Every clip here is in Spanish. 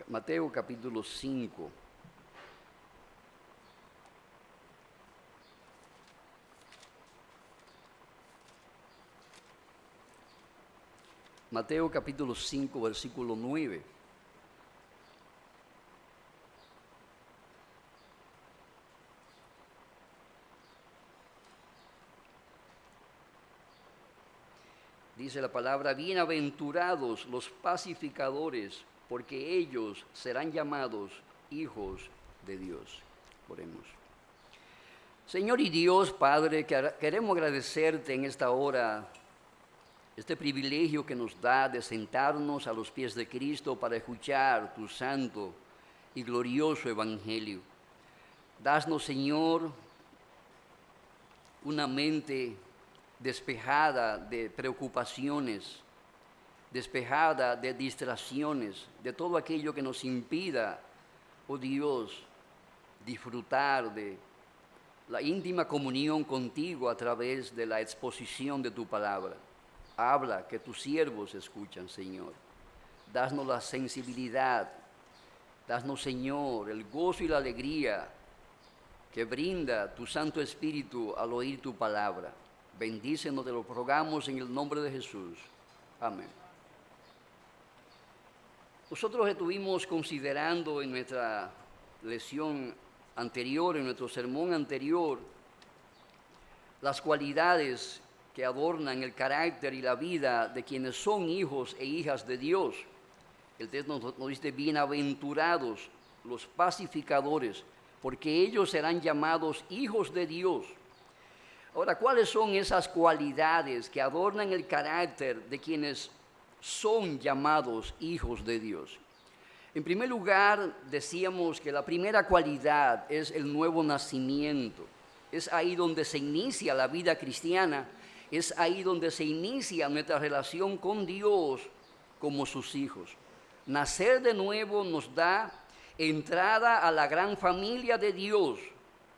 Mateo capítulo 5. Mateo capítulo 5, versículo 9. Dice la palabra: bienaventurados los pacificadores, porque ellos serán llamados hijos de Dios. Oremos. Señor y Dios, Padre, queremos agradecerte en esta hora este privilegio que nos da de sentarnos a los pies de Cristo para escuchar tu santo y glorioso evangelio. Danos, Señor, una mente despejada de preocupaciones, despejada de distracciones, de todo aquello que nos impida, oh Dios, disfrutar de la íntima comunión contigo a través de la exposición de tu palabra. Habla, que tus siervos escuchan, Señor. Danos la sensibilidad, danos, Señor, el gozo y la alegría que brinda tu Santo Espíritu al oír tu palabra. Bendícenos, te lo rogamos en el nombre de Jesús. Amén. Nosotros estuvimos considerando en nuestra lección anterior, en nuestro sermón anterior, las cualidades que adornan el carácter y la vida de quienes son hijos e hijas de Dios. El texto nos dice: bienaventurados los pacificadores, porque ellos serán llamados hijos de Dios. Ahora, ¿cuáles son esas cualidades que adornan el carácter de quienes son llamados hijos de Dios? En primer lugar, decíamos que la primera cualidad es el nuevo nacimiento. Es ahí donde se inicia la vida cristiana, es ahí donde se inicia nuestra relación con Dios como sus hijos. Nacer de nuevo nos da entrada a la gran familia de Dios,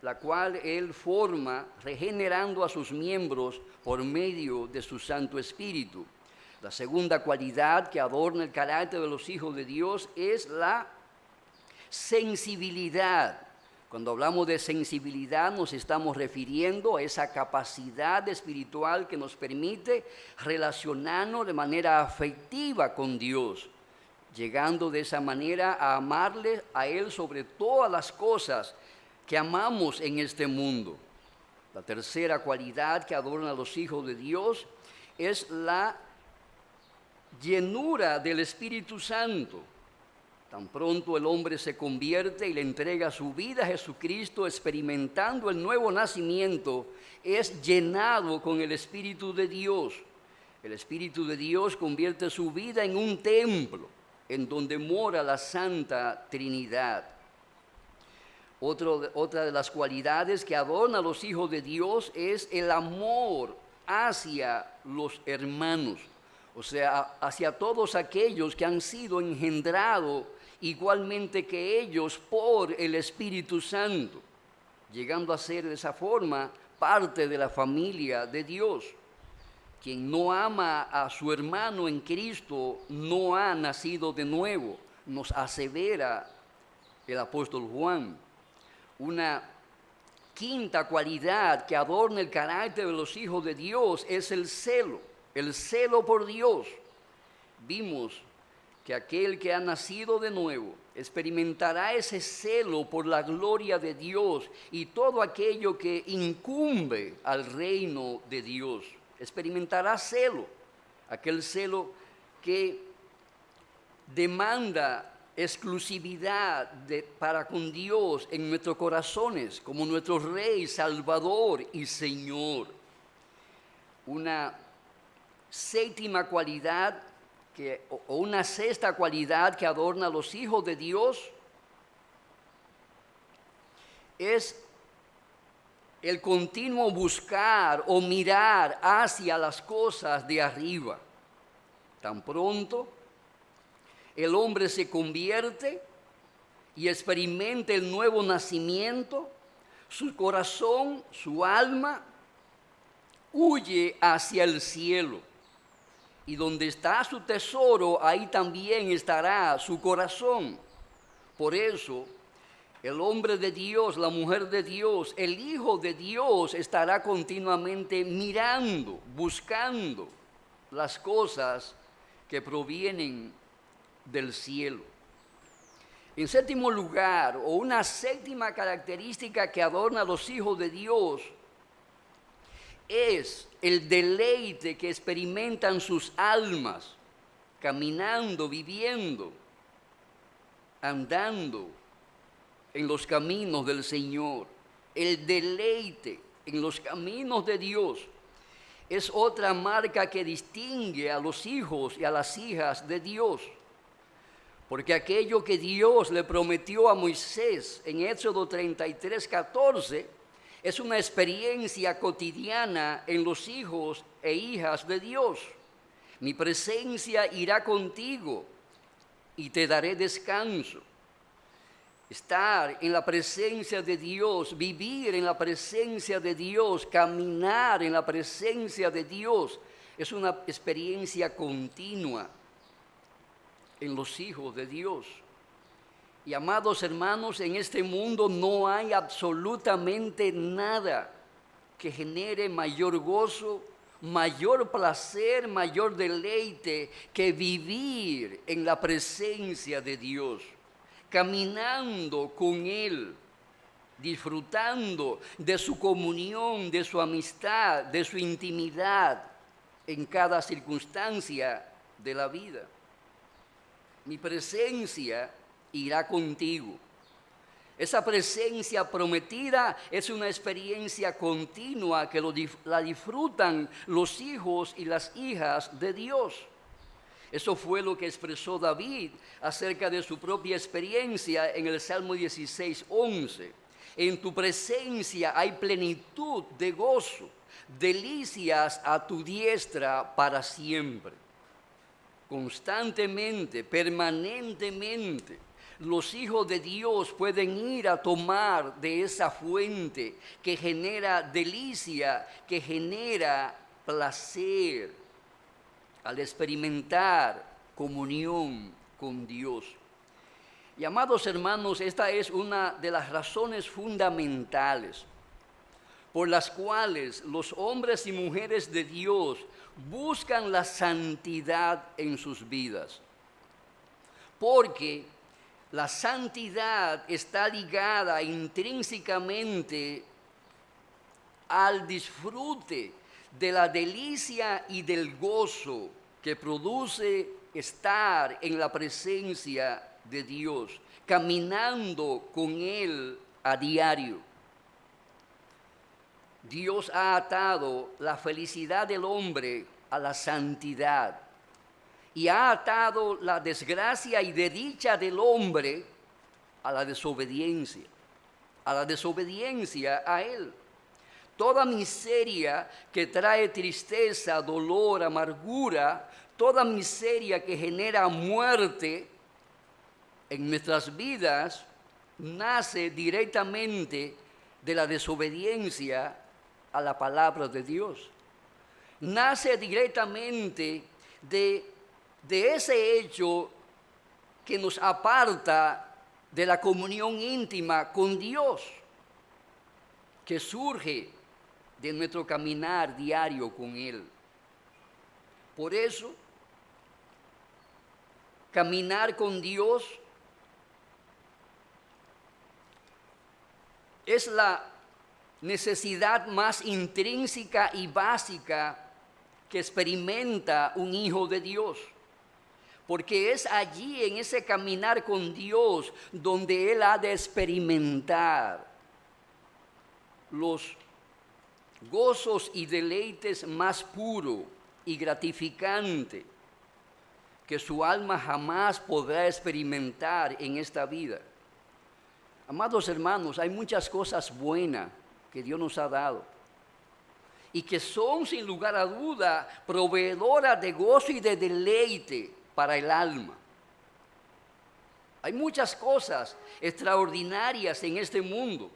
la cual Él forma regenerando a sus miembros por medio de su Santo Espíritu. La segunda cualidad que adorna el carácter de los hijos de Dios es la sensibilidad. Cuando hablamos de sensibilidad nos estamos refiriendo a esa capacidad espiritual que nos permite relacionarnos de manera afectiva con Dios, llegando de esa manera a amarle a Él sobre todas las cosas que amamos en este mundo. La tercera cualidad que adorna a los hijos de Dios es la llenura del Espíritu Santo. Tan pronto el hombre se convierte y le entrega su vida a Jesucristo, experimentando el nuevo nacimiento, es llenado con el Espíritu de Dios. El Espíritu de Dios convierte su vida en un templo en donde mora la Santa Trinidad. Otra de las cualidades que adorna a los hijos de Dios es el amor hacia los hermanos, o sea, hacia todos aquellos que han sido engendrados igualmente que ellos por el Espíritu Santo, llegando a ser de esa forma parte de la familia de Dios. Quien no ama a su hermano en Cristo no ha nacido de nuevo, nos asevera el apóstol Juan. Una quinta cualidad que adorna el carácter de los hijos de Dios es el celo por Dios. Vimos que aquel que ha nacido de nuevo experimentará ese celo por la gloria de Dios y todo aquello que incumbe al reino de Dios. Experimentará celo, aquel celo que demanda exclusividad para con Dios en nuestros corazones, como nuestro Rey, Salvador y Señor. Una séptima cualidad o una sexta cualidad que adorna a los hijos de Dios es el continuo buscar o mirar hacia las cosas de arriba. Tan pronto el hombre se convierte y experimenta el nuevo nacimiento, su corazón, su alma, huye hacia el cielo. Y donde está su tesoro, ahí también estará su corazón. Por eso, el hombre de Dios, la mujer de Dios, el Hijo de Dios estará continuamente mirando, buscando las cosas que provienen del cielo. En séptimo lugar, o una séptima característica que adorna a los hijos de Dios, es el deleite que experimentan sus almas, caminando, viviendo, andando en los caminos del Señor. El deleite en los caminos de Dios es otra marca que distingue a los hijos y a las hijas de Dios. Porque aquello que Dios le prometió a Moisés en Éxodo 33:14 es una experiencia cotidiana en los hijos e hijas de Dios. Mi presencia irá contigo y te daré descanso. Estar en la presencia de Dios, vivir en la presencia de Dios, caminar en la presencia de Dios, es una experiencia continua en los hijos de Dios. Y amados hermanos, en este mundo no hay absolutamente nada que genere mayor gozo, mayor placer, mayor deleite que vivir en la presencia de Dios, caminando con Él, disfrutando de su comunión, de su amistad, de su intimidad en cada circunstancia de la vida. Mi presencia irá contigo. Esa presencia prometida es una experiencia continua que la disfrutan los hijos y las hijas de Dios. Eso fue lo que expresó David acerca de su propia experiencia en el Salmo 16:11. En tu presencia hay plenitud de gozo, delicias a tu diestra para siempre. Constantemente, permanentemente, los hijos de Dios pueden ir a tomar de esa fuente que genera delicia, que genera placer, al experimentar comunión con Dios. Y amados hermanos, esta es una de las razones fundamentales por las cuales los hombres y mujeres de Dios buscan la santidad en sus vidas. Porque la santidad está ligada intrínsecamente al disfrute de la delicia y del gozo que produce estar en la presencia de Dios, caminando con Él a diario. Dios ha atado la felicidad del hombre a la santidad y ha atado la desgracia y desdicha del hombre a la desobediencia a Él. Toda miseria que trae tristeza, dolor, amargura, toda miseria que genera muerte en nuestras vidas, nace directamente de la desobediencia a la palabra de Dios. Nace directamente de ese hecho que nos aparta de la comunión íntima con Dios, que surge de nuestro caminar diario con Él. Por eso, caminar con Dios es la necesidad más intrínseca y básica que experimenta un hijo de Dios. Porque es allí, en ese caminar con Dios, donde Él ha de experimentar los gozos y deleites más puros y gratificantes que su alma jamás podrá experimentar en esta vida. Amados hermanos, hay muchas cosas buenas que Dios nos ha dado y que son sin lugar a duda proveedoras de gozo y de deleite para el alma. Hay muchas cosas extraordinarias en este mundo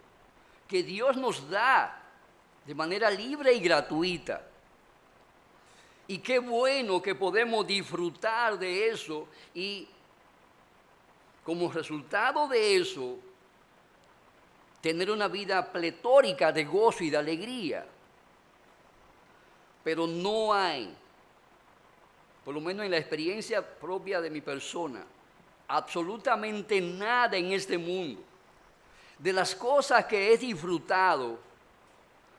que Dios nos da de manera libre y gratuita. Y qué bueno que podemos disfrutar de eso y como resultado de eso, tener una vida pletórica de gozo y de alegría. Pero no hay, por lo menos en la experiencia propia de mi persona, absolutamente nada en este mundo. De las cosas que he disfrutado,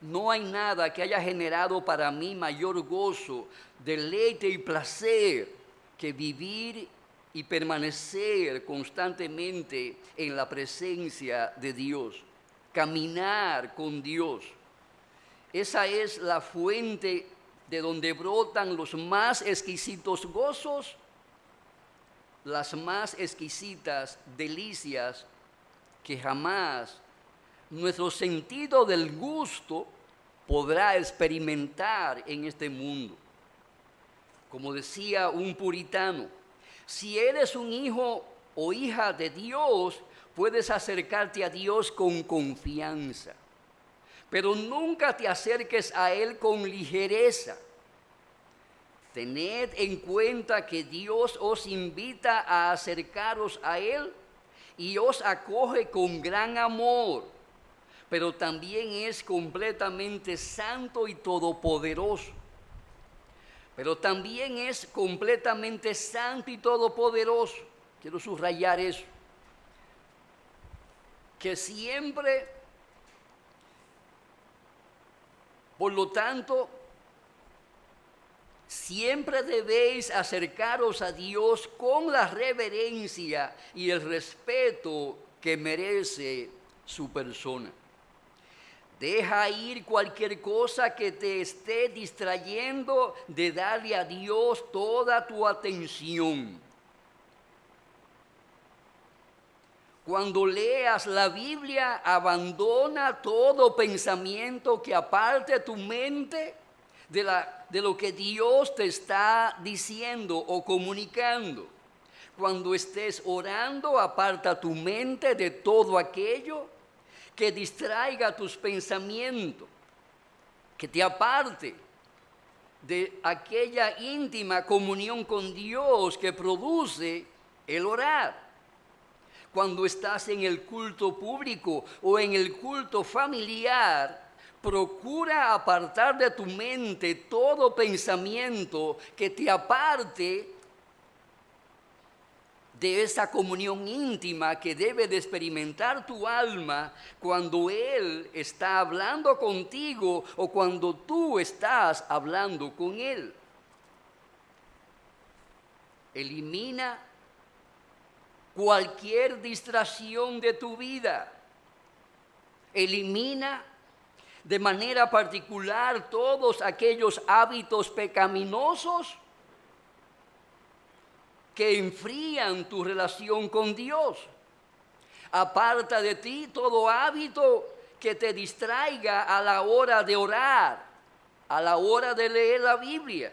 no hay nada que haya generado para mí mayor gozo, deleite y placer que vivir y permanecer constantemente en la presencia de Dios, caminar con Dios. Esa es la fuente de donde brotan los más exquisitos gozos, las más exquisitas delicias que jamás nuestro sentido del gusto podrá experimentar en este mundo. Como decía un puritano, si eres un hijo o hija de Dios, puedes acercarte a Dios con confianza, pero nunca te acerques a Él con ligereza. Tened en cuenta que Dios os invita a acercaros a Él y os acoge con gran amor, pero también es completamente santo y todopoderoso. Pero también es completamente santo y todopoderoso. Quiero subrayar eso. Que siempre, por lo tanto, siempre debéis acercaros a Dios con la reverencia y el respeto que merece su persona. Deja ir cualquier cosa que te esté distrayendo de darle a Dios toda tu atención. Cuando leas la Biblia, abandona todo pensamiento que aparte tu mente de lo que Dios te está diciendo o comunicando. Cuando estés orando, aparta tu mente de todo aquello que distraiga tus pensamientos, que te aparte de aquella íntima comunión con Dios que produce el orar. Cuando estás en el culto público o en el culto familiar, procura apartar de tu mente todo pensamiento que te aparte de esa comunión íntima que debe de experimentar tu alma cuando Él está hablando contigo o cuando tú estás hablando con Él. Elimina cualquier distracción de tu vida. Elimina de manera particular todos aquellos hábitos pecaminosos que enfrían tu relación con Dios. Aparta de ti todo hábito que te distraiga a la hora de orar, a la hora de leer la Biblia.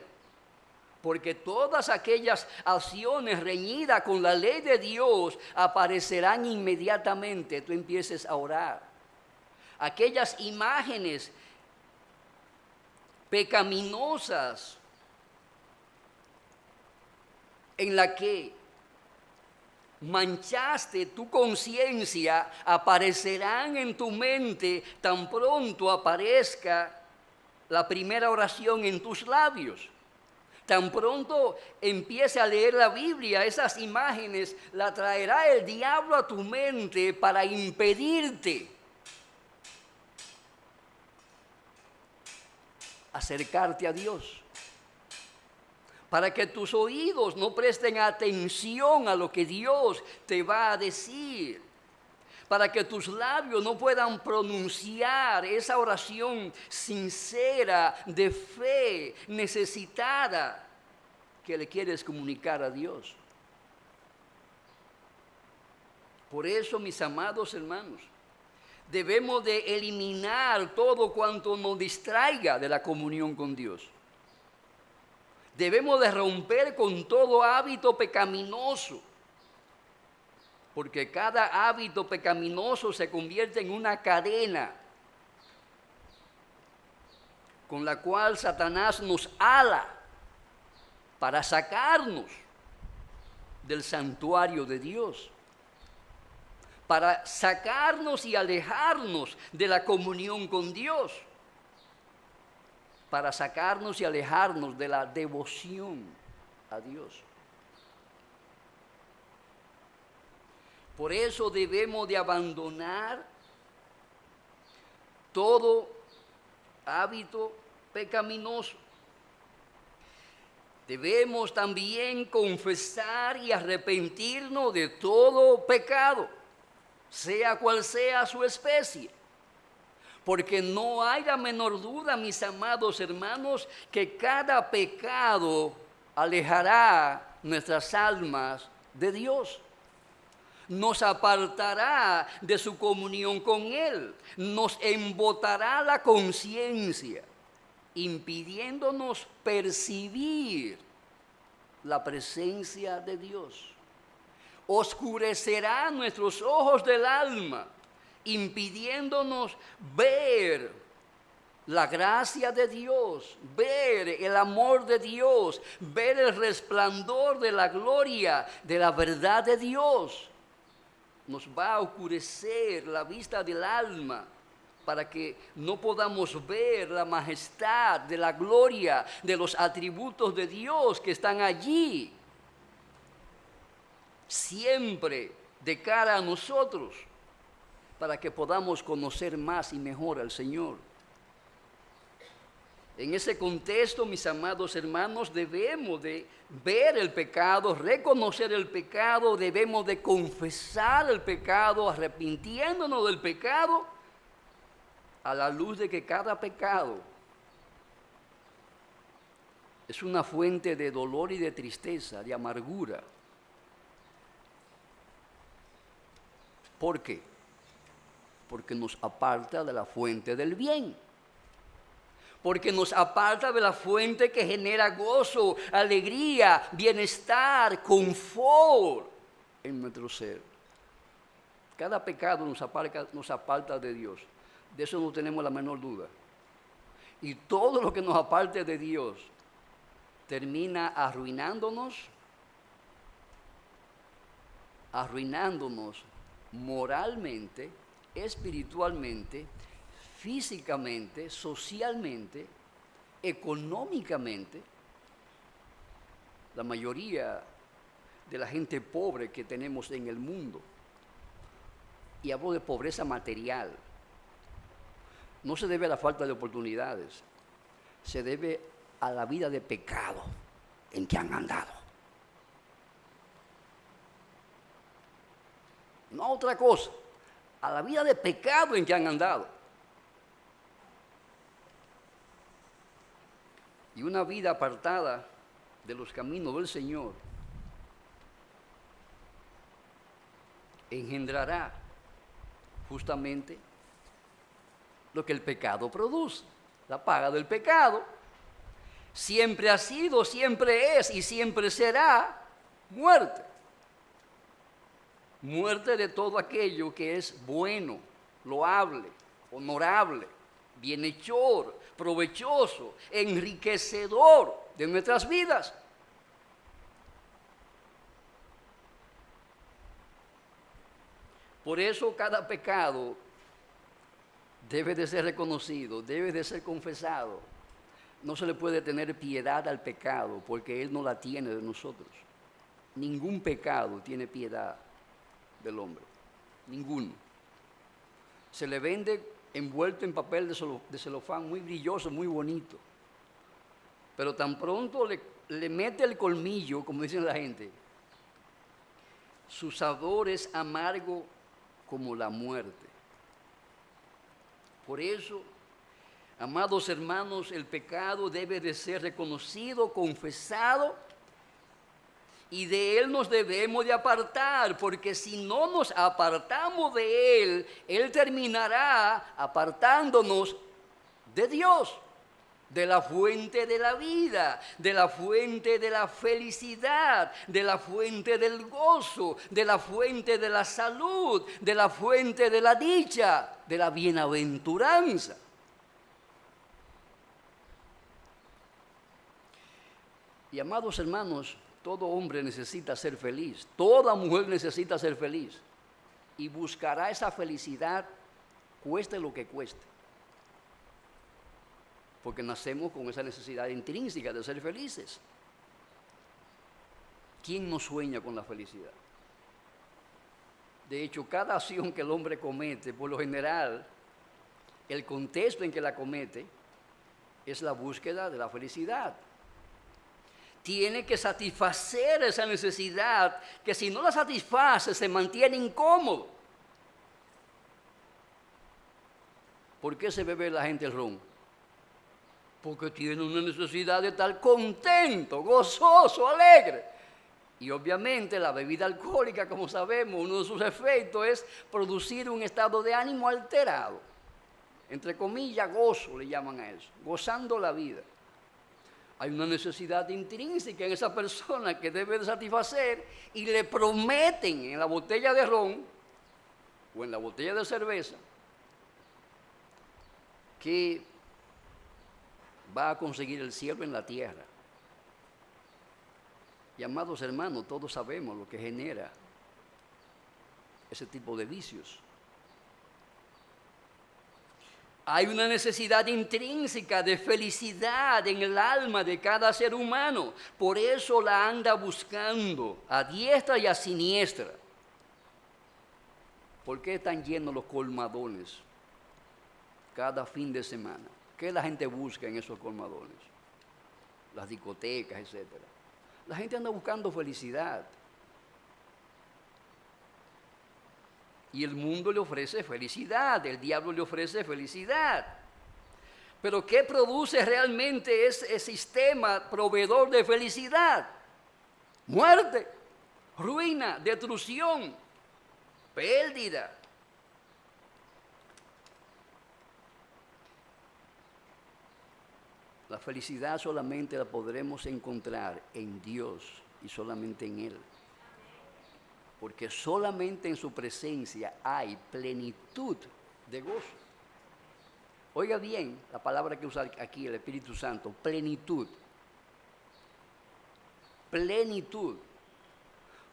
Porque todas aquellas acciones reñidas con la ley de Dios aparecerán inmediatamente tú empieces a orar. Aquellas imágenes pecaminosas en la que manchaste tu conciencia aparecerán en tu mente tan pronto aparezca la primera oración en tus labios. Tan pronto empiece a leer la Biblia, esas imágenes la traerá el diablo a tu mente para impedirte acercarte a Dios. Para que tus oídos no presten atención a lo que Dios te va a decir. Para que tus labios no puedan pronunciar esa oración sincera, de fe, necesitada, que le quieres comunicar a Dios. Por eso, mis amados hermanos, debemos de eliminar todo cuanto nos distraiga de la comunión con Dios. Debemos de romper con todo hábito pecaminoso, porque cada hábito pecaminoso se convierte en una cadena con la cual Satanás nos ala para sacarnos del santuario de Dios. para sacarnos y alejarnos de la comunión con Dios, para sacarnos y alejarnos de la devoción a Dios. Por eso debemos de abandonar todo hábito pecaminoso. Debemos también confesar y arrepentirnos de todo pecado, sea cual sea su especie. Porque no hay la menor duda, mis amados hermanos, que cada pecado alejará nuestras almas de Dios. Nos apartará de su comunión con Él. Nos embotará la conciencia, impidiéndonos percibir la presencia de Dios. Oscurecerá nuestros ojos del alma, impidiéndonos ver la gracia de Dios, ver el amor de Dios, ver el resplandor de la gloria, de la verdad de Dios. Nos va a oscurecer la vista del alma para que no podamos ver la majestad de la gloria de los atributos de Dios que están allí, siempre de cara a nosotros, para que podamos conocer más y mejor al Señor. En ese contexto, mis amados hermanos, debemos de ver el pecado, reconocer el pecado, debemos de confesar el pecado, arrepintiéndonos del pecado, a la luz de que cada pecado es una fuente de dolor y de tristeza, de amargura. ¿Por qué? Porque nos aparta de la fuente del bien. Porque nos aparta de la fuente que genera gozo, alegría, bienestar, confort en nuestro ser. Cada pecado nos aparta de Dios. De eso no tenemos la menor duda. Y todo lo que nos aparte de Dios termina arruinándonos moralmente, espiritualmente, físicamente, socialmente, económicamente. La mayoría de la gente pobre que tenemos en el mundo, y hablo de pobreza material, no se debe a la falta de oportunidades, se debe a la vida de pecado en que han andado. No a otra cosa, a la vida de pecado en que han andado. Y una vida apartada de los caminos del Señor engendrará justamente lo que el pecado produce. La paga del pecado siempre ha sido, siempre es y siempre será muerte. Muerte de todo aquello que es bueno, loable, honorable, bienhechor, provechoso, enriquecedor de nuestras vidas. Por eso cada pecado debe de ser reconocido, debe de ser confesado. No se le puede tener piedad al pecado porque Él no la tiene de nosotros. Ningún pecado tiene piedad del hombre, ninguno. Se le vende envuelto en papel de celofán muy brilloso, muy bonito. Pero tan pronto le mete el colmillo, como dicen la gente, su sabor es amargo como la muerte. Por eso, amados hermanos, el pecado debe de ser reconocido, confesado, y de él nos debemos de apartar, porque si no nos apartamos de él, él terminará apartándonos de Dios, de la fuente de la vida, de la fuente de la felicidad, de la fuente del gozo, de la fuente de la salud, de la fuente de la dicha, de la bienaventuranza. Y amados hermanos, todo hombre necesita ser feliz, toda mujer necesita ser feliz. y buscará esa felicidad, cueste lo que cueste. Porque nacemos con esa necesidad intrínseca de ser felices. ¿Quién no sueña con la felicidad? De hecho, cada acción que el hombre comete, por lo general, el contexto en que la comete es la búsqueda de la felicidad. Tiene que satisfacer esa necesidad, que si no la satisface se mantiene incómodo. ¿Por qué se bebe la gente el ron? Porque tiene una necesidad de estar contento, gozoso, alegre. Y obviamente la bebida alcohólica, como sabemos, uno de sus efectos es producir un estado de ánimo alterado. Entre comillas, gozo le llaman a eso, gozando la vida. Hay una necesidad intrínseca en esa persona que debe de satisfacer y le prometen en la botella de ron o en la botella de cerveza que va a conseguir el cielo en la tierra. Y amados hermanos, todos sabemos lo que genera ese tipo de vicios. Hay una necesidad intrínseca de felicidad en el alma de cada ser humano. Por eso la anda buscando a diestra y a siniestra. ¿Por qué están llenos los colmadones cada fin de semana? ¿Qué la gente busca en esos colmadones? Las discotecas, etcétera. La gente anda buscando felicidad. Y el mundo le ofrece felicidad, el diablo le ofrece felicidad. Pero ¿qué produce realmente ese sistema proveedor de felicidad? Muerte, ruina, destrucción, pérdida. La felicidad solamente la podremos encontrar en Dios y solamente en Él. Porque solamente en su presencia hay plenitud de gozo. Oiga bien la palabra que usa aquí el Espíritu Santo, plenitud. Plenitud.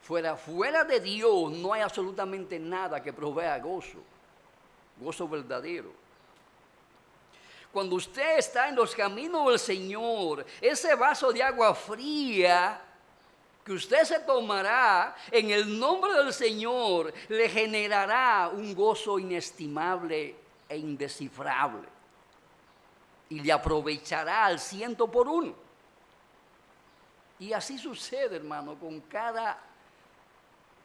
Fuera de Dios no hay absolutamente nada que provea gozo, gozo verdadero. Cuando usted está en los caminos del Señor, ese vaso de agua fría que usted se tomará en el nombre del Señor, le generará un gozo inestimable e indescifrable. Y le aprovechará al 100%. Y así sucede, hermano, con cada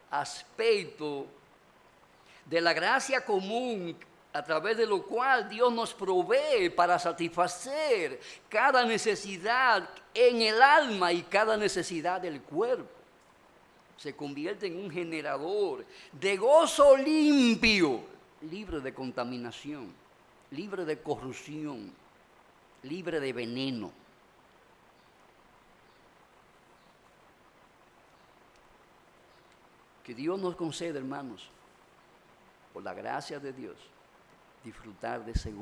aspecto de la gracia común a través de lo cual Dios nos provee para satisfacer cada necesidad en el alma y cada necesidad del cuerpo. Se convierte en un generador de gozo limpio, libre de contaminación, libre de corrupción, libre de veneno. Que Dios nos conceda, hermanos, por la gracia de Dios, disfrutar de ese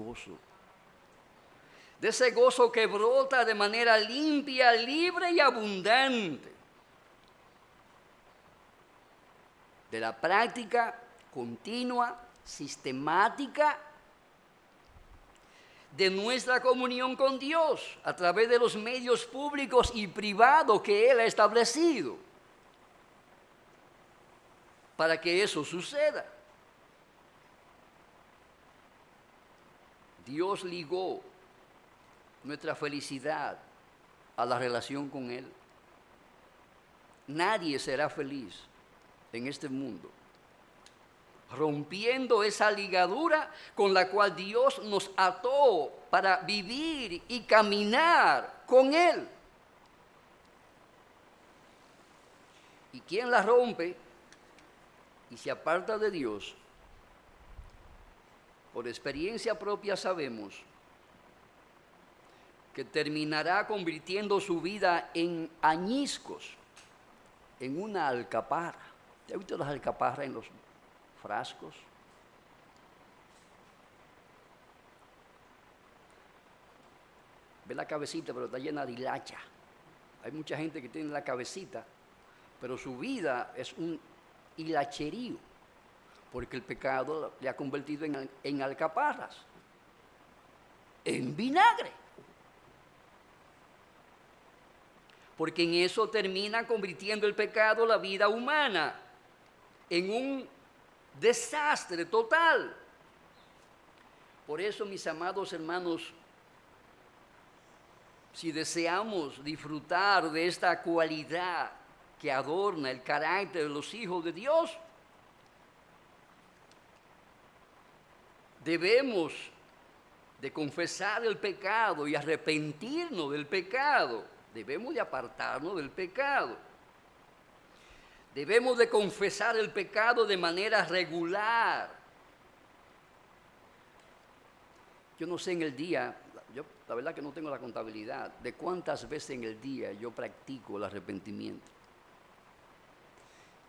gozo que brota de manera limpia, libre y abundante, de la práctica continua, sistemática, de nuestra comunión con Dios a través de los medios públicos y privados que Él ha establecido para que eso suceda. Dios ligó nuestra felicidad a la relación con Él. Nadie será feliz en este mundo rompiendo esa ligadura con la cual Dios nos ató para vivir y caminar con Él. Y quien la rompe y se aparta de Dios, por experiencia propia sabemos que terminará convirtiendo su vida en añiscos, en una alcaparra. ¿Has visto las alcaparras en los frascos? Ve la cabecita, pero está llena de hilacha. Hay mucha gente que tiene la cabecita, pero su vida es un hilacherío. porque el pecado le ha convertido en alcaparras, en vinagre. Porque en eso termina convirtiendo el pecado la vida humana en un desastre total. Por eso, mis amados hermanos, si deseamos disfrutar de esta cualidad que adorna el carácter de los hijos de Dios, debemos de confesar el pecado y arrepentirnos del pecado. Debemos de apartarnos del pecado. Debemos de confesar el pecado de manera regular. Yo no sé en el día, la verdad que no tengo la contabilidad de cuántas veces en el día yo practico el arrepentimiento.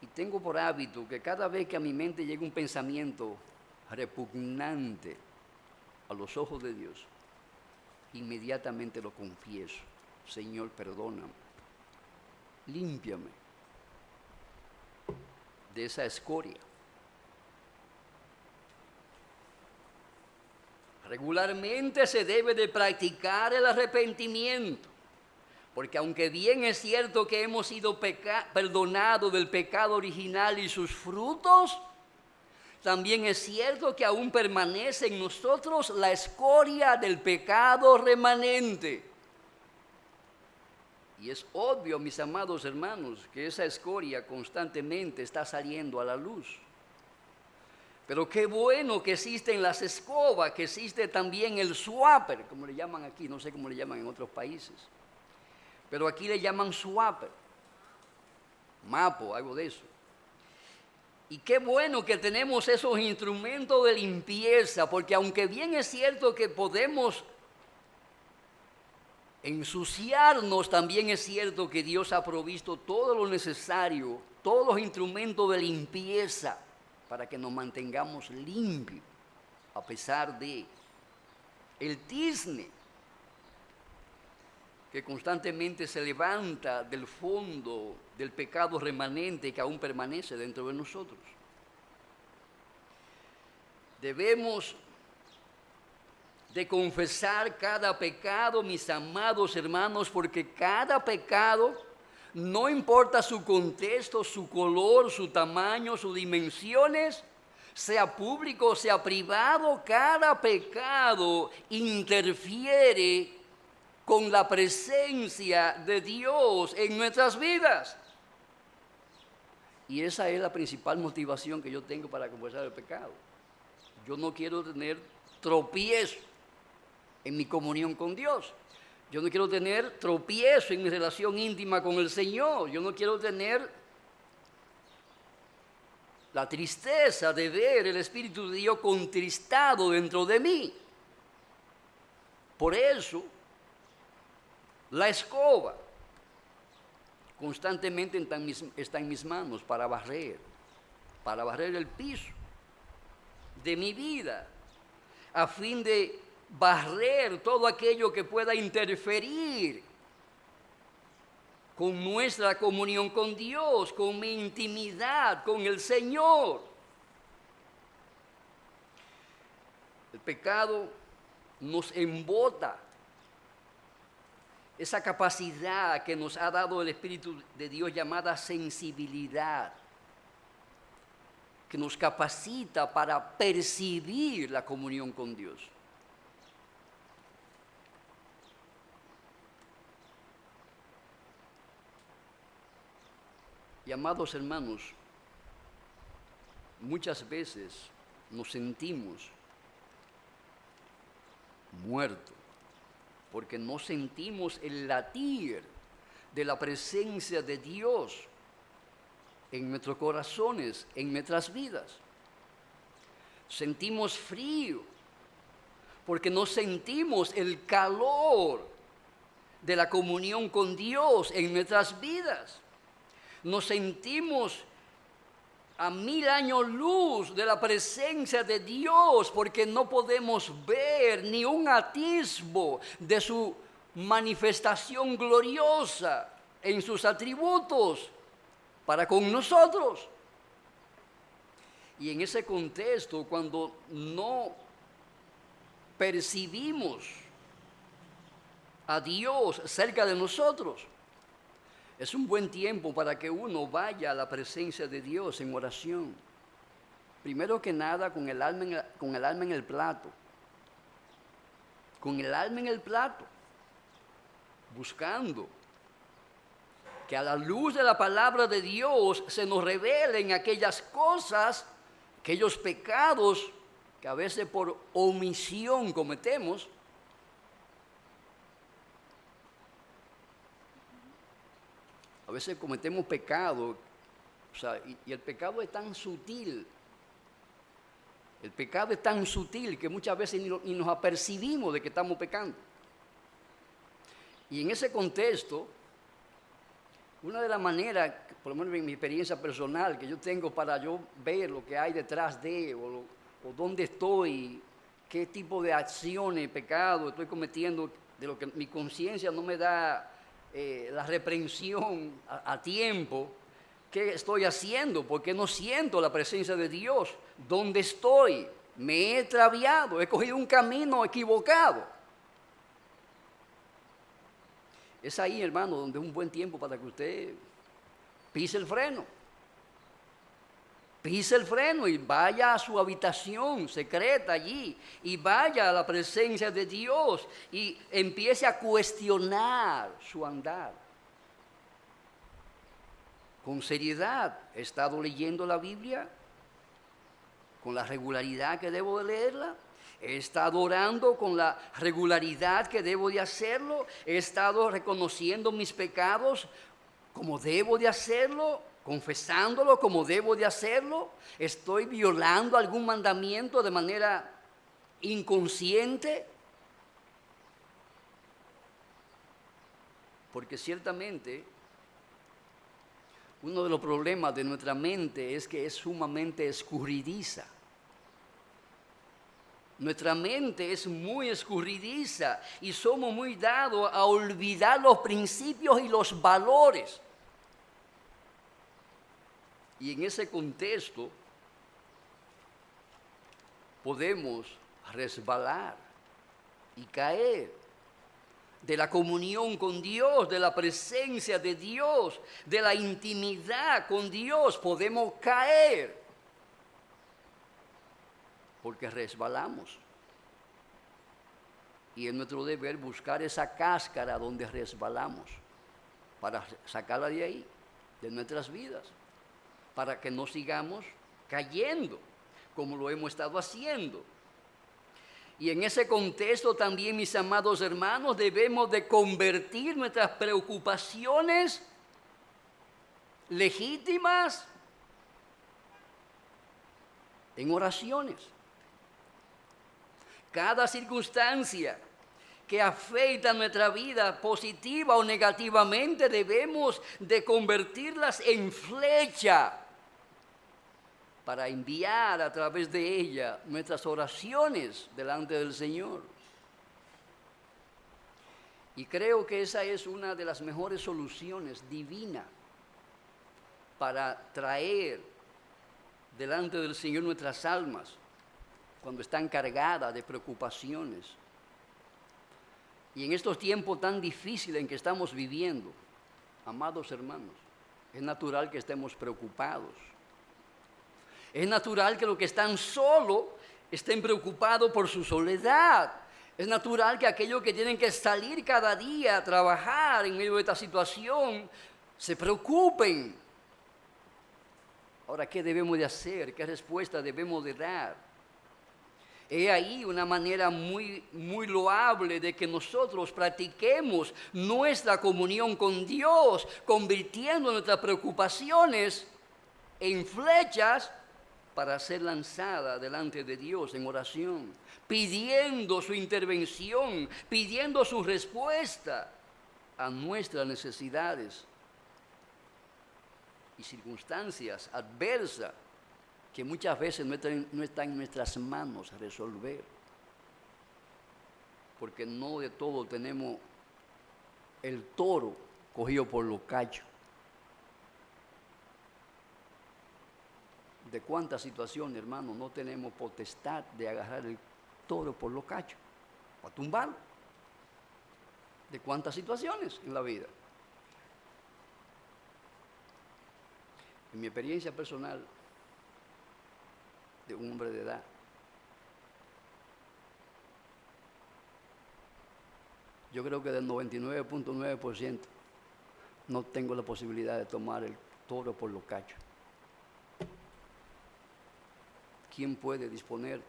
Y tengo por hábito que cada vez que a mi mente llega un pensamiento repugnante a los ojos de Dios, inmediatamente lo confieso. Señor, perdóname, límpiame de esa escoria. Regularmente se debe de practicar el arrepentimiento, porque aunque bien es cierto que hemos sido perdonados del pecado original y sus frutos, también es cierto que aún permanece en nosotros la escoria del pecado remanente. Y es obvio, mis amados hermanos, que esa escoria constantemente está saliendo a la luz. Pero qué bueno que existen las escobas, que existe también el swapper, como le llaman aquí, no sé cómo le llaman en otros países. Pero aquí le llaman swapper, mapo, algo de eso. Y qué bueno que tenemos esos instrumentos de limpieza, porque aunque bien es cierto que podemos ensuciarnos, también es cierto que Dios ha provisto todo lo necesario, todos los instrumentos de limpieza para que nos mantengamos limpios a pesar de el tizne que constantemente se levanta del fondo del pecado remanente que aún permanece dentro de nosotros. Debemos de confesar cada pecado, mis amados hermanos, porque cada pecado, no importa su contexto, su color, su tamaño, sus dimensiones, sea público o sea privado, cada pecado interfiere con la presencia de Dios en nuestras vidas. Y esa es la principal motivación que yo tengo para confesar el pecado. Yo no quiero tener tropiezo en mi comunión con Dios. Yo no quiero tener tropiezo en mi relación íntima con el Señor. Yo no quiero tener la tristeza de ver el Espíritu de Dios contristado dentro de mí. Por eso, la escoba constantemente está en mis manos para barrer el piso de mi vida, a fin de barrer todo aquello que pueda interferir con nuestra comunión con Dios, con mi intimidad con el Señor. El pecado nos embota esa capacidad que nos ha dado el Espíritu de Dios llamada sensibilidad, que nos capacita para percibir la comunión con Dios. Y amados hermanos, muchas veces nos sentimos muertos, porque no sentimos el latir de la presencia de Dios en nuestros corazones, en nuestras vidas. Sentimos frío, porque no sentimos el calor de la comunión con Dios en nuestras vidas. Nos sentimos a 1000 años luz de la presencia de Dios, porque no podemos ver ni un atisbo de su manifestación gloriosa en sus atributos para con nosotros. Y en ese contexto, cuando no percibimos a Dios cerca de nosotros, es un buen tiempo para que uno vaya a la presencia de Dios en oración. Primero que nada, con el alma en el plato. Con el alma en el plato. Buscando que a la luz de la palabra de Dios se nos revelen aquellas cosas, aquellos pecados que a veces por omisión cometemos. A veces cometemos pecado, o sea, y el pecado es tan sutil. El pecado es tan sutil que muchas veces ni nos apercibimos de que estamos pecando. Y en ese contexto, una de las maneras, por lo menos en mi experiencia personal, que yo tengo para yo ver lo que hay detrás de, o dónde estoy, qué tipo de acciones, pecado estoy cometiendo, de lo que mi conciencia no me da la reprensión a tiempo, ¿qué estoy haciendo? Porque no siento la presencia de Dios. ¿Dónde estoy? Me he extraviado, he cogido un camino equivocado. Es ahí, hermano, donde es un buen tiempo para que usted pise el freno. Pise el freno y vaya a su habitación secreta allí y vaya a la presencia de Dios y empiece a cuestionar su andar. Con seriedad, ¿he estado leyendo la Biblia con la regularidad que debo de leerla? ¿He estado orando con la regularidad que debo de hacerlo? ¿He estado reconociendo mis pecados como debo de hacerlo? ¿Confesándolo como debo de hacerlo? ¿Estoy violando algún mandamiento de manera inconsciente? Porque ciertamente uno de los problemas de nuestra mente es que es sumamente escurridiza. Nuestra mente es muy escurridiza y somos muy dados a olvidar los principios y los valores. Y en ese contexto podemos resbalar y caer de la comunión con Dios, de la presencia de Dios, de la intimidad con Dios. Podemos caer porque resbalamos. Y es nuestro deber buscar esa cáscara donde resbalamos para sacarla de ahí, de nuestras vidas, para que no sigamos cayendo como lo hemos estado haciendo. Y en ese contexto también, mis amados hermanos, debemos de convertir nuestras preocupaciones legítimas en oraciones. Cada circunstancia que afecta nuestra vida positiva o negativamente, debemos de convertirlas en flecha para enviar a través de ella nuestras oraciones delante del Señor. Y creo que esa es una de las mejores soluciones divinas para traer delante del Señor nuestras almas cuando están cargadas de preocupaciones. Y en estos tiempos tan difíciles en que estamos viviendo, amados hermanos, es natural que estemos preocupados. Es natural que los que están solos estén preocupados por su soledad. Es natural que aquellos que tienen que salir cada día a trabajar en medio de esta situación se preocupen. Ahora, ¿qué debemos de hacer? ¿Qué respuesta debemos de dar? He ahí una manera muy loable de que nosotros practiquemos nuestra comunión con Dios, convirtiendo nuestras preocupaciones en flechas para ser lanzada delante de Dios en oración, pidiendo su intervención, pidiendo su respuesta a nuestras necesidades y circunstancias adversas que muchas veces no están en nuestras manos resolver, porque no de todo tenemos el toro cogido por los cachos. ¿De cuántas situaciones, hermano, no tenemos potestad de agarrar el toro por los cachos para tumbarlo? ¿De cuántas situaciones en la vida? En mi experiencia personal de un hombre de edad, yo creo que del 99.9% no tengo la posibilidad de tomar el toro por los cachos. ¿Quién puede disponer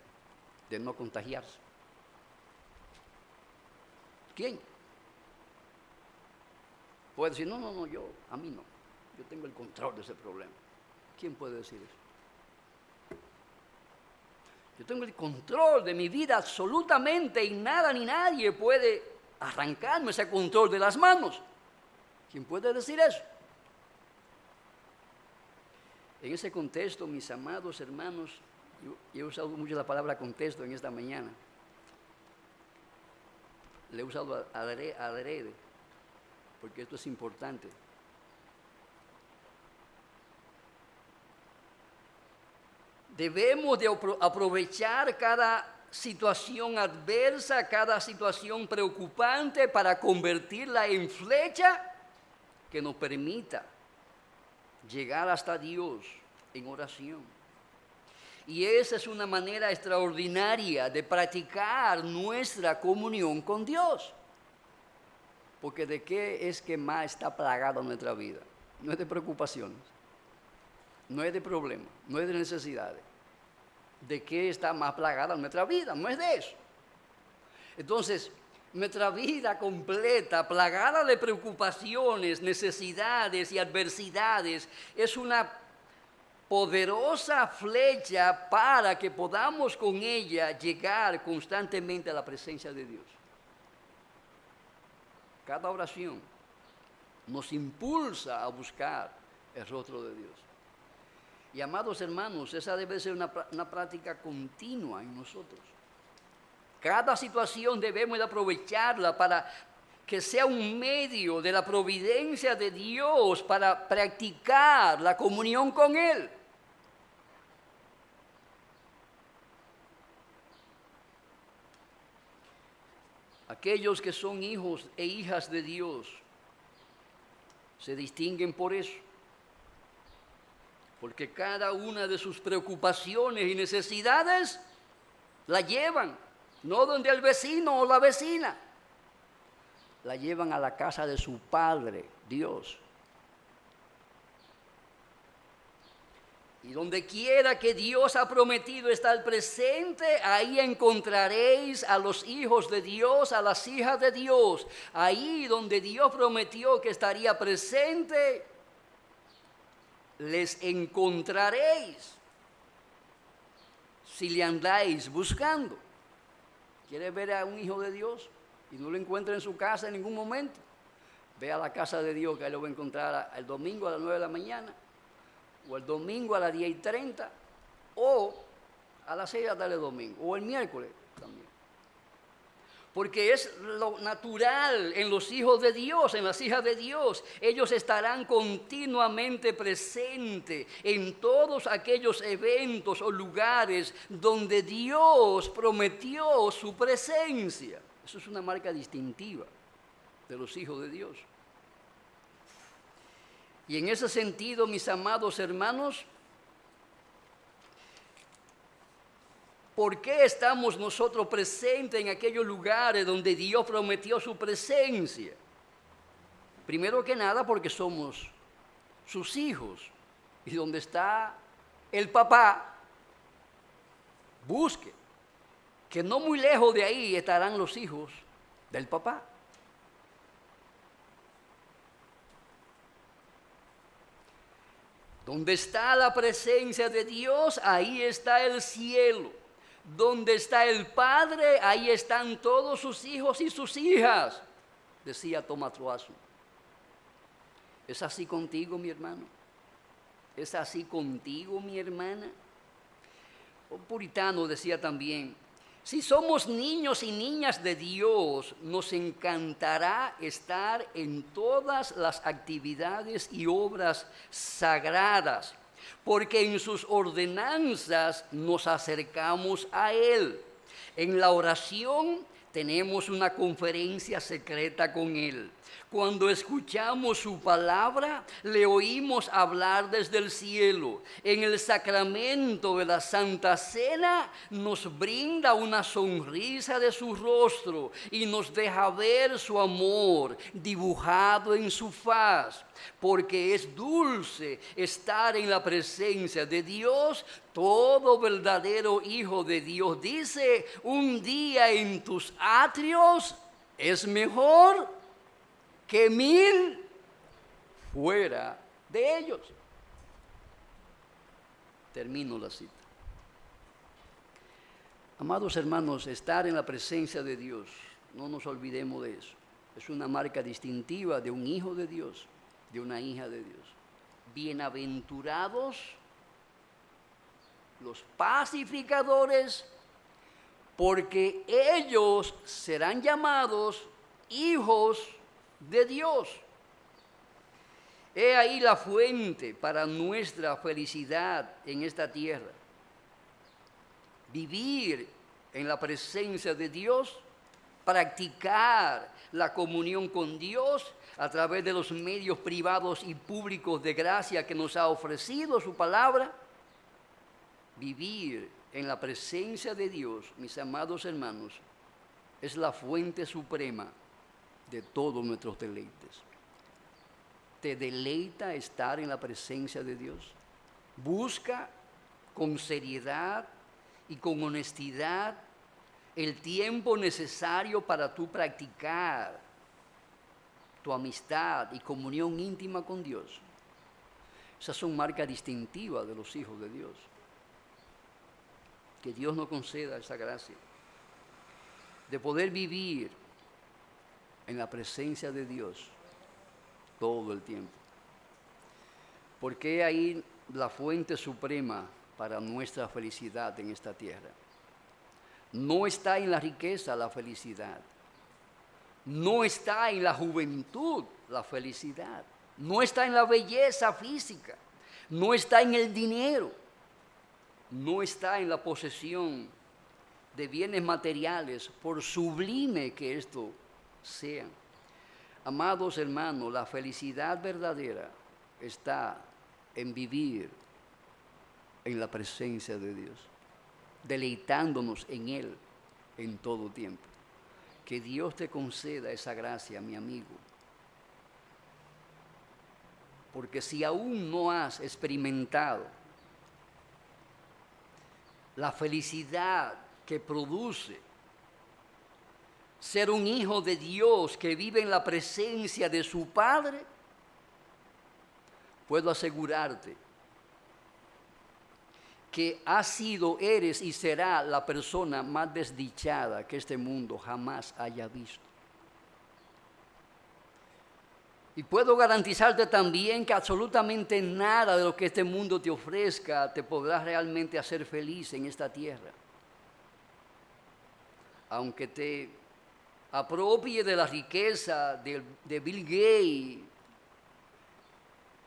de no contagiarse? ¿Quién? Puede decir, no, a mí no. Yo tengo el control de ese problema. ¿Quién puede decir eso? Yo tengo el control de mi vida absolutamente y nada ni nadie puede arrancarme ese control de las manos. ¿Quién puede decir eso? En ese contexto, mis amados hermanos, yo he usado mucho la palabra contexto en esta mañana. Le he usado adrede, porque esto es importante. Debemos de aprovechar cada situación adversa, cada situación preocupante para convertirla en flecha que nos permita llegar hasta Dios en oración. Y esa es una manera extraordinaria de practicar nuestra comunión con Dios. Porque ¿de qué es que más está plagada nuestra vida? No es de preocupaciones, no es de problemas, no es de necesidades. ¿De qué está más plagada nuestra vida? No es de eso. Entonces, nuestra vida completa, plagada de preocupaciones, necesidades y adversidades, es una poderosa flecha para que podamos con ella llegar constantemente a la presencia de Dios. Cada oración nos impulsa a buscar el rostro de Dios. Y amados hermanos, esa debe ser una práctica continua en nosotros. Cada situación debemos de aprovecharla para que sea un medio de la providencia de Dios para practicar la comunión con Él. Aquellos que son hijos e hijas de Dios se distinguen por eso. Porque cada una de sus preocupaciones y necesidades la llevan, no donde el vecino o la vecina, la llevan a la casa de su Padre, Dios. Y donde quiera que Dios ha prometido estar presente, ahí encontraréis a los hijos de Dios, a las hijas de Dios. Ahí donde Dios prometió que estaría presente, les encontraréis si le andáis buscando. ¿Quieres ver a un hijo de Dios y no lo encuentra en su casa en ningún momento? Ve a la casa de Dios, que ahí lo va a encontrar el domingo a las 9 de la mañana, o el domingo a las 10:30, o a las 6 de la tarde domingo, o el miércoles también. Porque es lo natural en los hijos de Dios, en las hijas de Dios. Ellos estarán continuamente presentes en todos aquellos eventos o lugares donde Dios prometió su presencia. Eso es una marca distintiva de los hijos de Dios. Y en ese sentido, mis amados hermanos, ¿por qué estamos nosotros presentes en aquellos lugares donde Dios prometió su presencia? Primero que nada, porque somos sus hijos. Y donde está el papá, busque, que no muy lejos de ahí estarán los hijos del papá. Donde está la presencia de Dios, ahí está el cielo. Donde está el Padre, ahí están todos sus hijos y sus hijas, decía Thomas Watson. ¿Es así contigo, mi hermano? ¿Es así contigo, mi hermana? Un puritano decía también, si somos niños y niñas de Dios, nos encantará estar en todas las actividades y obras sagradas, porque en sus ordenanzas nos acercamos a Él. En la oración tenemos una conferencia secreta con Él. Cuando escuchamos su palabra, le oímos hablar desde el cielo. En el sacramento de la Santa Cena nos brinda una sonrisa de su rostro y nos deja ver su amor dibujado en su faz. Porque es dulce estar en la presencia de Dios. Todo verdadero hijo de Dios dice: un día en tus atrios es mejor que 1000 fuera de ellos. Termino la cita. Amados hermanos, estar en la presencia de Dios, no nos olvidemos de eso. Es una marca distintiva de un hijo de Dios, de una hija de Dios. Bienaventurados los pacificadores, porque ellos serán llamados hijos de Dios. He ahí la fuente para nuestra felicidad en esta tierra. Vivir en la presencia de Dios, practicar la comunión con Dios a través de los medios privados y públicos de gracia que nos ha ofrecido su palabra. Vivir en la presencia de Dios, mis amados hermanos, es la fuente suprema de todos nuestros deleites. ¿Te deleita estar en la presencia de Dios? Busca con seriedad y con honestidad el tiempo necesario para tú practicar tu amistad y comunión íntima con Dios. Esas son marcas distintivas de los hijos de Dios. Que Dios nos conceda esa gracia de poder vivir en la presencia de Dios todo el tiempo. Porque ahí la fuente suprema para nuestra felicidad en esta tierra. No está en la riqueza la felicidad. No está en la juventud la felicidad. No está en la belleza física. No está en el dinero. No está en la posesión de bienes materiales, por sublime que esto sea. Amados hermanos, la felicidad verdadera está en vivir en la presencia de Dios, deleitándonos en Él en todo tiempo. Que Dios te conceda esa gracia, mi amigo. Porque si aún no has experimentado la felicidad que produce ser un hijo de Dios que vive en la presencia de su Padre, puedo asegurarte que has sido, eres y será la persona más desdichada que este mundo jamás haya visto. Y puedo garantizarte también que absolutamente nada de lo que este mundo te ofrezca te podrá realmente hacer feliz en esta tierra. Aunque te apropie de la riqueza de Bill Gates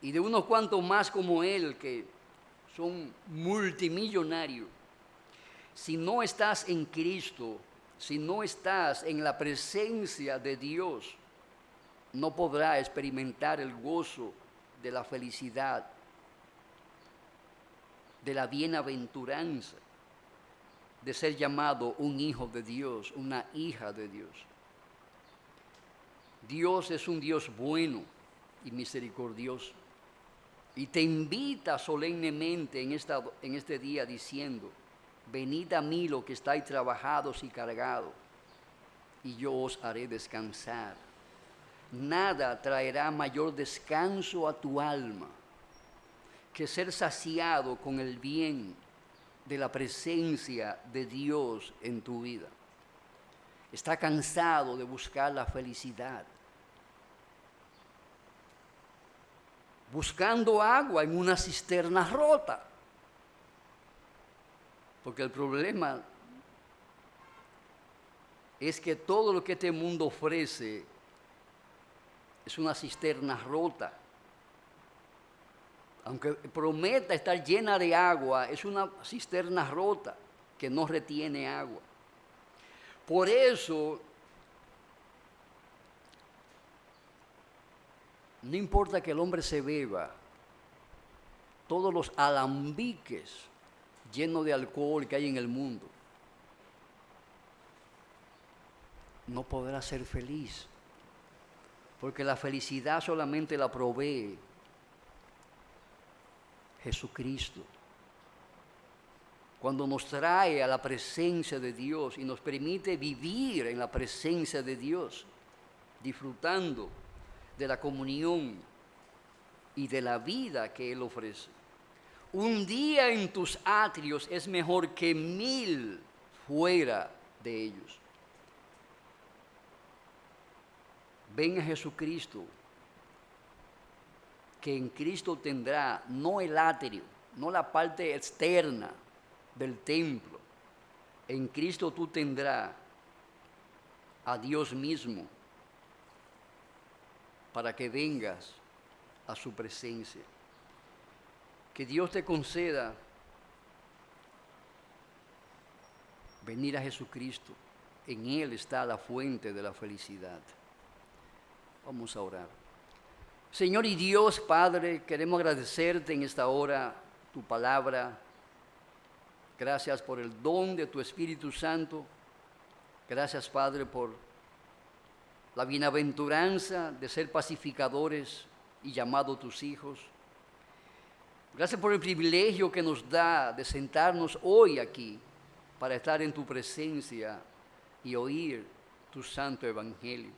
y de unos cuantos más como él que son multimillonarios, si no estás en Cristo, si no estás en la presencia de Dios, no podrás experimentar el gozo de la felicidad, de la bienaventuranza, de ser llamado un hijo de Dios, una hija de Dios. Dios es un Dios bueno y misericordioso, y te invita solemnemente en este día diciendo: venid a mí los que estáis trabajados y cargados, y yo os haré descansar. Nada traerá mayor descanso a tu alma que ser saciado con el bien de la presencia de Dios en tu vida. Está cansado de buscar la felicidad, buscando agua en una cisterna rota. Porque el problema es que todo lo que este mundo ofrece es una cisterna rota. aunque prometa estar llena de agua, es una cisterna rota que no retiene agua. Por eso, no importa que el hombre se beba todos los alambiques llenos de alcohol que hay en el mundo, no podrá ser feliz, porque la felicidad solamente la provee Jesucristo. Cuando nos trae a la presencia de Dios y nos permite vivir en la presencia de Dios, disfrutando de la comunión y de la vida que Él ofrece. Un día en tus atrios es mejor que 1000 fuera de ellos. Ven a Jesucristo, que en Cristo tendrá no el atrio, no la parte externa del templo. En Cristo tú tendrás a Dios mismo para que vengas a su presencia. Que Dios te conceda venir a Jesucristo. En Él está la fuente de la felicidad. Vamos a orar. Señor y Dios, Padre, queremos agradecerte en esta hora tu palabra. Gracias por el don de tu Espíritu Santo. Gracias, Padre, por la bienaventuranza de ser pacificadores y llamados tus hijos. Gracias por el privilegio que nos da de sentarnos hoy aquí para estar en tu presencia y oír tu santo evangelio.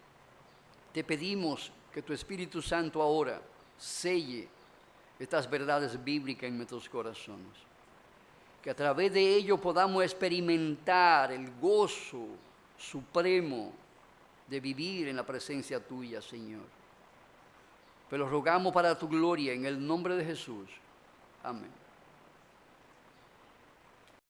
Te pedimos que tu Espíritu Santo ahora selle estas verdades bíblicas en nuestros corazones. Que a través de ello podamos experimentar el gozo supremo de vivir en la presencia tuya, Señor. Pero rogamos para tu gloria en el nombre de Jesús. Amén.